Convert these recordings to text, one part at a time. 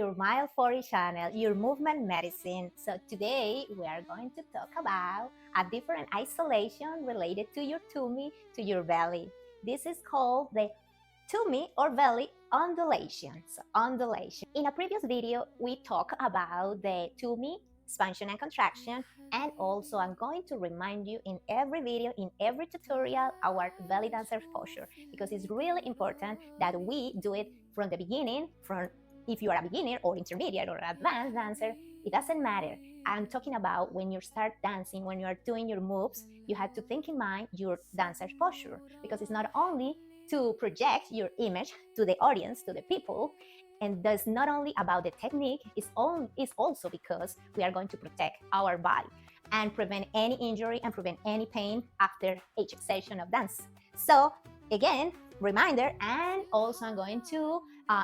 your Mile 40 channel, your movement medicine. So today we are going to talk about a different isolation related to your tummy, to your belly. This is called the tummy or belly undulation. So undulation. In a previous video, we talked about the tummy expansion and contraction, and also I'm going to remind you in every video, in every tutorial, our belly dancer posture, because it's really important that we do it from the beginning. From if you are a beginner or intermediate or advanced dancer, it doesn't matter. I'm talking about when you start dancing, when you are doing your moves, you have to think in mind your dancer's posture, because it's not only to project your image to the audience, to the people, and that's not only about the technique, it's also because we are going to protect our body and prevent any injury and prevent any pain after each session of dance. So again, reminder, and also I'm going to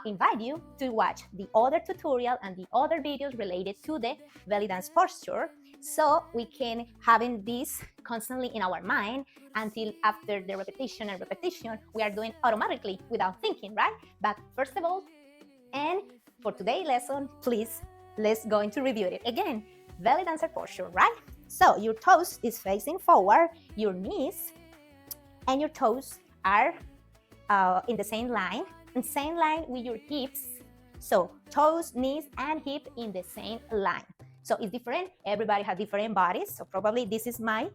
invite you to watch the other tutorial and the other videos related to the belly dance posture, so we can having this constantly in our mind until after the repetition and repetition we are doing automatically without thinking, right? But first of all, and for today's lesson, please, let's go into review it again. Belly dancer posture, right? So your toes is facing forward, your knees and your toes are in the same line with your hips. So toes, knees and hip in the same line. So it's different, everybody has different bodies, so probably this is my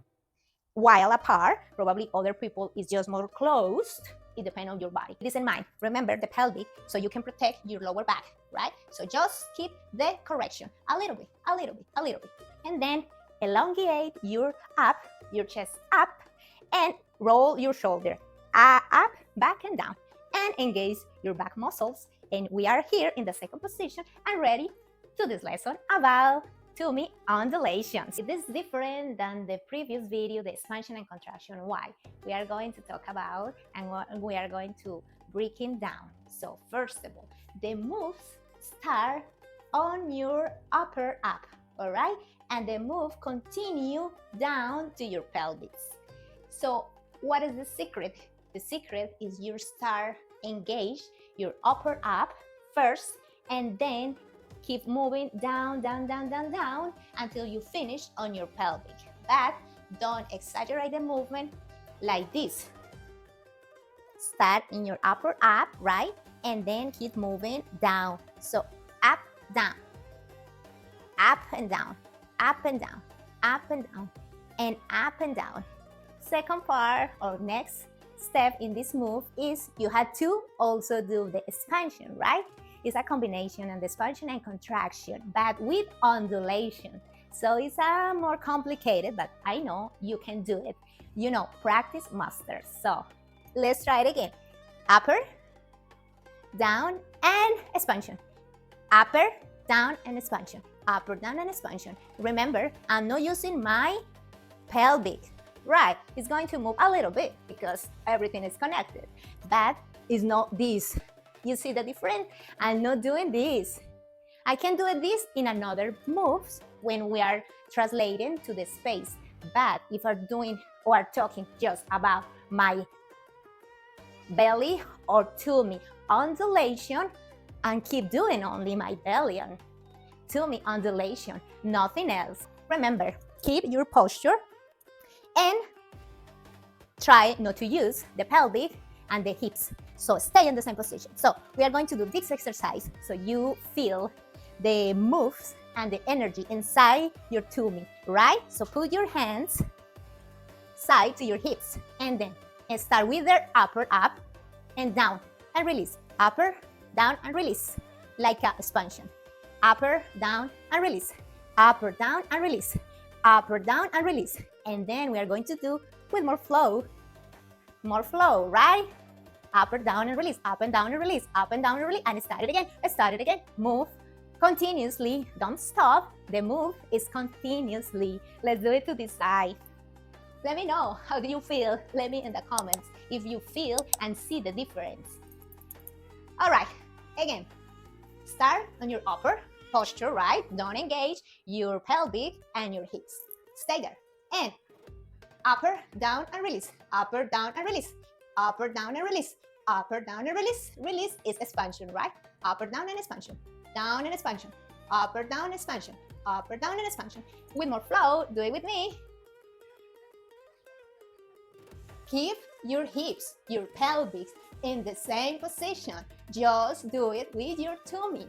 while apart, probably other people is just more closed. It depends on your body. This in mind, remember the pelvic, so you can protect your lower back, right? So just keep the correction a little bit, and then elongate your chest up, and roll your shoulder up, back and down, and engage your back muscles. And we are here in the second position and ready to this lesson about tummy undulations. It is different than the previous video, the expansion and contraction. Why? We are going to talk about and we are going to break it down. So first of all, the moves start on your upper up, all right? And the move continue down to your pelvis. So what is the secret? The secret is you start engage your upper up first, and then keep moving down until you finish on your pelvic. But don't exaggerate the movement like this. Start in your upper up, right? And then keep moving down. So up, down, up and down, up and down, up and down, and up and down. Second part or next step in this move is you have to also do the expansion, right? It's a combination of expansion and contraction, but with undulation. So it's more complicated, but I know you can do it. You know, practice masters. So let's try it again. Upper, down, and expansion. Upper, down, and expansion. Upper, down, and expansion. Remember, I'm not using my pelvic. Right, it's going to move a little bit because everything is connected, but it's not this. You see the difference? I'm not doing this. I can do this in another moves when we are translating to the space, but if I'm doing or talking just about my belly or tummy undulation, and keep doing only my belly and tummy undulation, nothing else. Remember, keep your posture and try not to use the pelvic and the hips. So stay in the same position. So we are going to do this exercise so you feel the moves and the energy inside your tummy, right? So put your hands side to your hips and then start with the upper up and down and release. Upper, down and release, like a expansion. Upper, down and release. Upper, down and release. Upper, down and release. And then we are going to do with more flow, right? Up and down and release, up and down and release, up and down and release, and start it again, move continuously, don't stop, the move is continuously. Let's do it to this side. Let me know, how do you feel? Let me in the comments if you feel and see the difference. All right, again, start on your upper posture, right? Don't engage your pelvic and your hips. Stay there. And upper, down and release, upper, down and release, upper, down and release, upper, down and release. Release is expansion, right? Upper, down and expansion. down and expansion, up or down expansion, up or down and expansion. With more flow, do it with me. Keep your hips, your pelvis in the same position. Just do it with your tummy.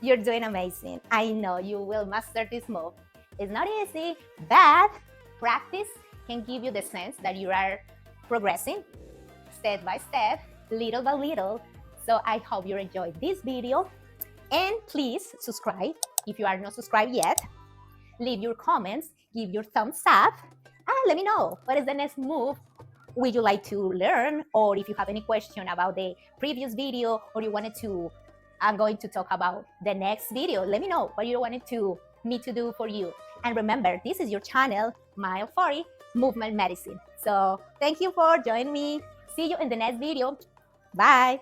You're doing amazing. I know you will master this move. It's not easy, but practice can give you the sense that you are progressing step by step, little by little. So I hope you enjoyed this video, and please subscribe if you are not subscribed yet. Leave your comments, give your thumbs up, and let me know what is the next move would you like to learn, or if you have any question about the previous video, or you wanted to, I'm going to talk about the next video. Let me know what you wanted me to do for you. And remember, this is your channel, Mile 40 Movement Medicine. So thank you for joining me. See you in the next video. Bye.